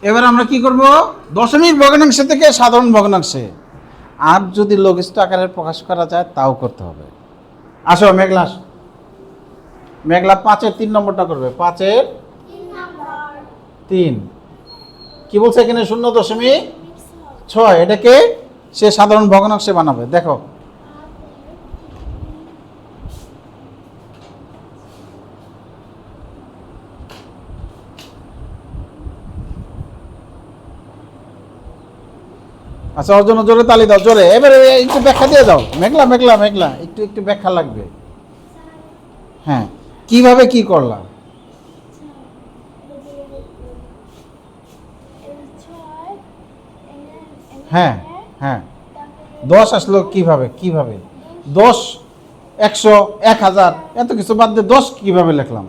এবার আমরা কি করব, দশমিক ভগ্নাংশ থেকে সাধারণ ভগ্নাংশে, আর যদি লঘিষ্ঠ আকারে প্রকাশ করা যায় তাও করতে হবে। আসো মেঘলা, মেঘলা 5-এর 3 নম্বরটা করবে। 5-এর 3 কি বলছে এখানে? 0.6, এটাকে সে সাধারণ ভগ্নাংশে বানাবে। দেখো আচ্ছা, ওর জন্য জোরে তালি দাও, জোরে। এবারে একটু ব্যাখ্যা দিয়ে দাও। মেঘলা মেঘলা মেঘলা একটু একটু ব্যাখ্যা লাগবে। হ্যাঁ, কিভাবে কি করলা? হ্যাঁ হ্যাঁ, 10 আসলো কিভাবে? কিভাবে 10, 100, 1000 এত কিছু বাদ দিয়ে 10 কিভাবে লিখলাম?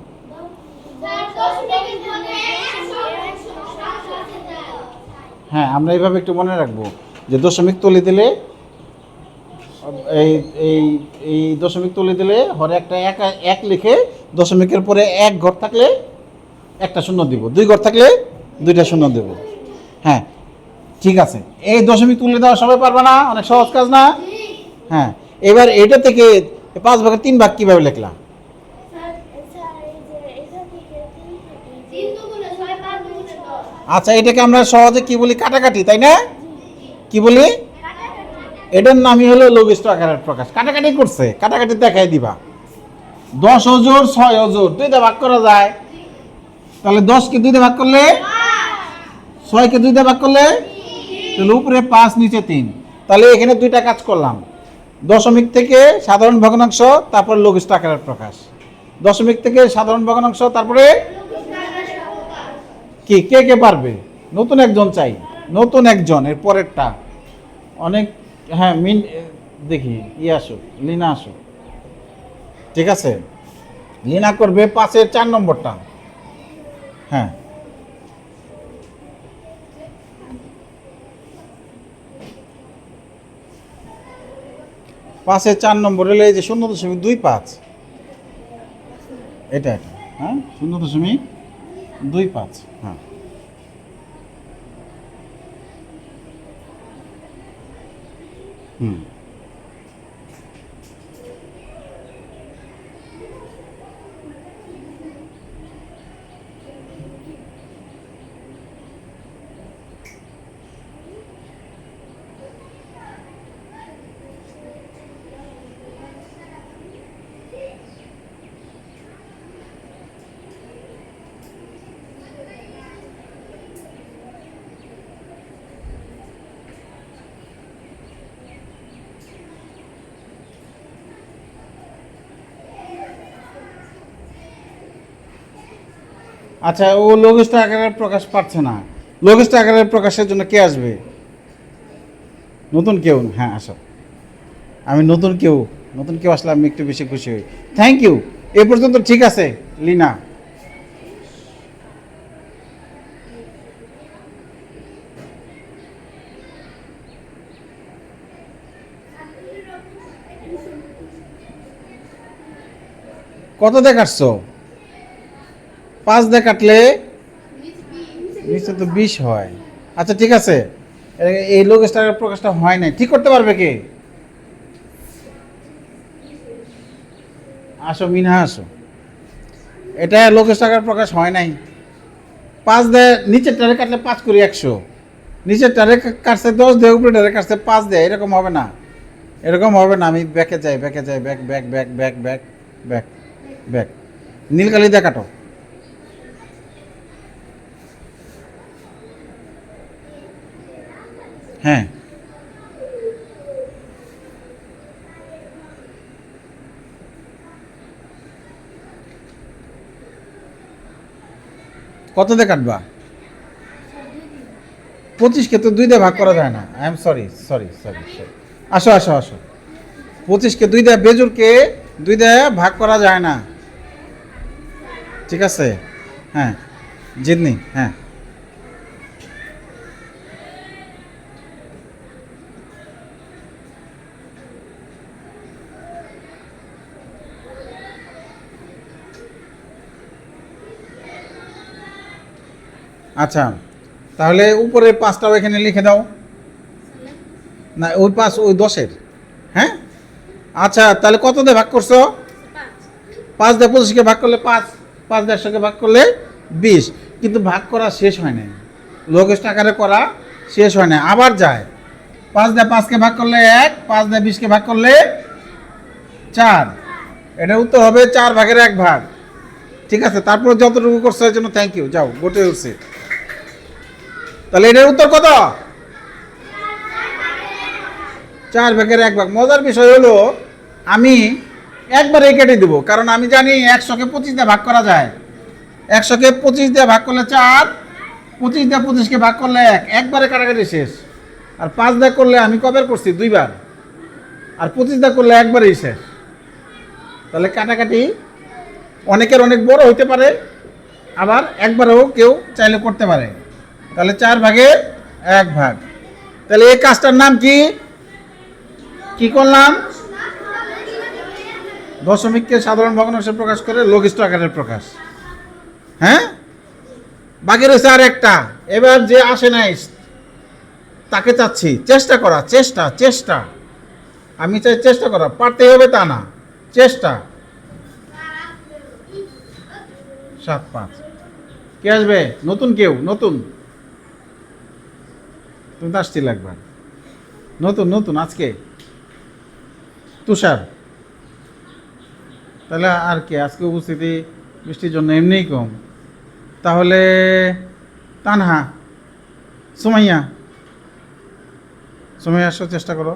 হ্যাঁ, আমরা এইভাবে একটু মনে রাখবো যে দশমিক তুলে দিলে, এই এই এই দশমিক তুলে দিলে হরে একটা এক লিখে দশমিকের পরে এক ঘর থাকলে একটা শূন্য দিব, 2 ঘর থাকলে 2টা শূন্য দেব। হ্যাঁ ঠিক আছে, এই দশমিক তুলে দেওয়া সবাই পারবে না? অনেক সহজ কাজ না? হ্যাঁ, এবার এটা থেকে 5/3 কিভাবে লিখলাম? আচ্ছা, এটাকে আমরা সহজে কি বলি? কাটাকাটি, তাই না? কি বলি? এটার নামই হলো লঘিষ্ঠ আকারের প্রকাশ। কাটাকাটি করছে, কাটাকাটি দেখাই দিবা। 10 অজোর 6 অজোর 2টা ভাগ করা যায়, তাহলে 10কে 2টা ভাগ করলে, 6কে 2টা ভাগ করলে, তাহলে উপরে 5 নিচে 3। তাহলে এখানে 2টা কাজ করলাম, দশমিক থেকে সাধারণ ভগ্নাংশ, তারপর লঘিষ্ঠ আকারের প্রকাশ। দশমিক থেকে সাধারণ ভগ্নাংশ, তারপরে কি? কে কে পারবে? নতুন একজন চাই, নতুন একজন। এর পরেরটা অনেক, হ্যাঁ দেখি আসো, লিনা আসো। ঠিক আছে, লিনা করবে 5-এর 4 নম্বরটা। হ্যাঁ, 5-এর 4 নম্বর হলে এই যে 0.25, এটা এটা। হ্যাঁ, 0.25। হ্যাঁ হুম। আচ্ছা, ও লঘিষ্ঠ আকারের প্রকাশ পাচ্ছে না। লঘিষ্ঠ আকারের প্রকাশের জন্য কে আসবে? নতুন কেউ? হ্যাঁ আসো। আমি নতুন কেউ, নতুন কেউ আসলে আমি একটু বেশি খুশি হই। Thank you. এ পর্যন্ত ঠিক আছে লিনা। কত দিয়ে কাটছো? 5 দিয়ে কাটলে নিশ্চয় তো 20 হয়। আচ্ছা ঠিক আছে, এই লঘিষ্ঠ আকারের প্রকাশটা হয় নাই, ঠিক করতে পারবে কে? আসো মিনহা আসো। এটা লঘিষ্ঠ আকার প্রকাশ হয় নাই। 5 দেয় নিচের টারে কাটলে 5 করি 100, নিচের টারে কাটছে 10 দেয়, উপরে টারে কাটছে 5 দেয়, এরকম হবে না, এরকম হবে না। আমি ব্যাকে যাই, ব্যাকে যাই, back back back back back back back. নীলকালি দিয়ে কাটো। হ্যাঁ, কত দিয়ে কাটবা? 25কে তো 2 দিয়ে ভাগ করা যায় না। I am sorry sorry sorry sorry. আসো আসো আসো। 25কে 2 দিয়ে, বেজুরকে 2 দিয়ে ভাগ করা যায় না। ঠিক আছে, হ্যাঁ জিতনি। হ্যাঁ আচ্ছা, তাহলে উপরে 5টাও এখানে লিখে দাও। না ওই 5 ওই 10-এর। হ্যাঁ আচ্ছা, তাহলে কত দিয়ে ভাগ করছো? 5 দিয়ে 25কে ভাগ করলে 5, 5 দিয়ে 100কে ভাগ করলে 20। কিন্তু ভাগ করা শেষ হয় নাই, লঘিষ্ঠ আকারে করা শেষ হয় না, আবার যায়। 5 দিয়ে 5কে ভাগ করলে 1, 5 দিয়ে 20কে ভাগ করলে 4। এটার উত্তর হবে 4 ভাগের 1 ভাগ। ঠিক আছে, তারপর যতটুকু করছো এর জন্য থ্যাংক ইউ, যাও গোটে উঠছে। তাহলে এটার উত্তর কত? 4 ভাগের 1 ভাগ। মজার বিষয় হলো আমি একবারে কেটে দেবো, কারণ আমি জানি 100কে 25 দিয়ে ভাগ করা যায়। 100কে 25 দিয়ে ভাগ করলে 4, 25 দিয়ে 25কে ভাগ করলে 1, একবারে কাটাকাটি শেষ। আর 5 দিয়ে করলে আমি কবার করছি? 2বার। আর 25 দিয়ে করলে একবারেই শেষ। তাহলে কাটাকাটি অনেকের অনেক বড় হইতে পারে, আবার একবারেও কেউ চাইলে করতে পারে। তাহলে 4 ভাগে 1 ভাগ। তাহলে এই কাজটার নাম কি? কি করলাম? দশমিককে সাধারণ ভগ্নাংশে প্রকাশ করে লঘিষ্ঠ আকারের প্রকাশ। হ্যাঁ, বাকি রয়েছে আর একটা। এবার যে আসে নাই তাকে চাচ্ছি চেষ্টা করা, চেষ্টা চেষ্টা। আমি চাই চেষ্টা করা, পারতেই হবে তা না, চেষ্টা। 7, 5 কে আসবে? নতুন কেউ? নতুন তুমি তো আসছিল একবার। নতুন নতুন আজকে তুষার। তাহলে আর কি, আজকে উপস্থিতি বৃষ্টির জন্য এমনিই কম। তাহলে তানহা, সুমাইয়া, সুমাইয়া আসো, চেষ্টা করো।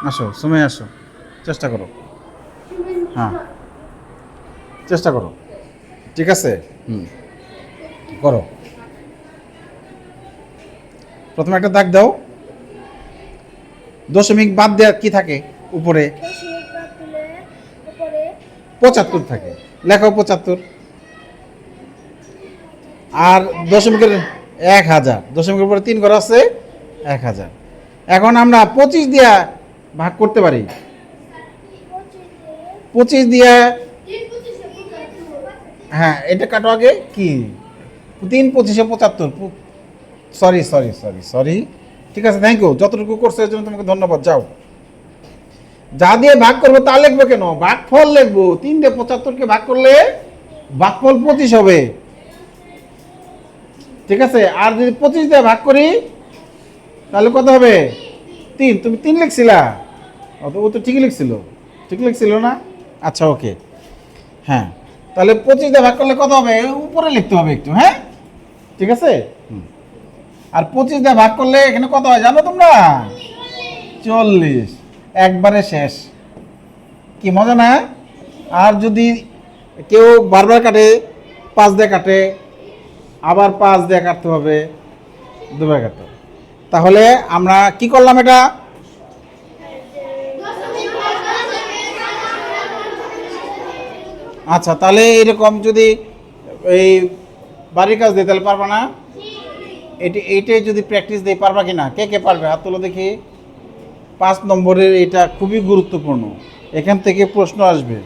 আসো সুমাইয়া, আসো, চেষ্টা করো। হ্যাঁ চেষ্টা করো, ঠিক আছে। করো। প্রথমে একটা দাগ দাও। দশমিক বাদ দেওয়া কি থাকে উপরে? 75 থাকে, লেখো 75। আর দশমিকের 1000, দশমিকের উপরে 3 করা আছে 1000। এখন আমরা 25 দিয়া ভাগ করতে পারি। 25 দিয়া, হ্যাঁ এটা কাটো আগে। কি 3 25 75? সরি সরি সরি সরি, ঠিক আছে, থ্যাংক ইউ। যতটুকু করছো এর জন্য তোমাকে ধন্যবাদ। যাও, যা দিয়ে ভাগ করবো তা লিখবো কেন? ভাগফল লিখবো। 3 দিয়ে 75কে ভাগ করলে ভাগফল 25 হবে, ঠিক আছে। আর যদি 25 দিয়ে ভাগ করি তাহলে কত হবে? 3। তুমি 3 লিখছিলা, ও তো ঠিকই লিখছিল, ঠিক লিখছিল না? আচ্ছা ওকে, হ্যাঁ। তাহলে 25 দিয়ে ভাগ করলে কত হবে? উপরে লিখতে হবে একটু, হ্যাঁ ঠিক আছে। আর 25 দিয়ে ভাগ করলে এখানে কত হয় জানো তোমরা? 40। একবারে শেষ। কি মজা না? আর যদি কেউ বারবার কাটে, 5 দিয়ে কাটে, আবার 5 দিয়ে কাটতে হবে, 2বার কাটতে হবে। তাহলে আমরা কি করলাম? এটা আচ্ছা, তাহলে এরকম যদি এই বাড়ির কাজ দিই তাহলে পারবা না? এইটাই যদি প্র্যাকটিস দিই পারবা কি না? কে কে পারবে হাত তুলো দেখি। 5 নম্বরের এটা খুবই গুরুত্বপূর্ণ, এখান থেকে প্রশ্ন আসবে।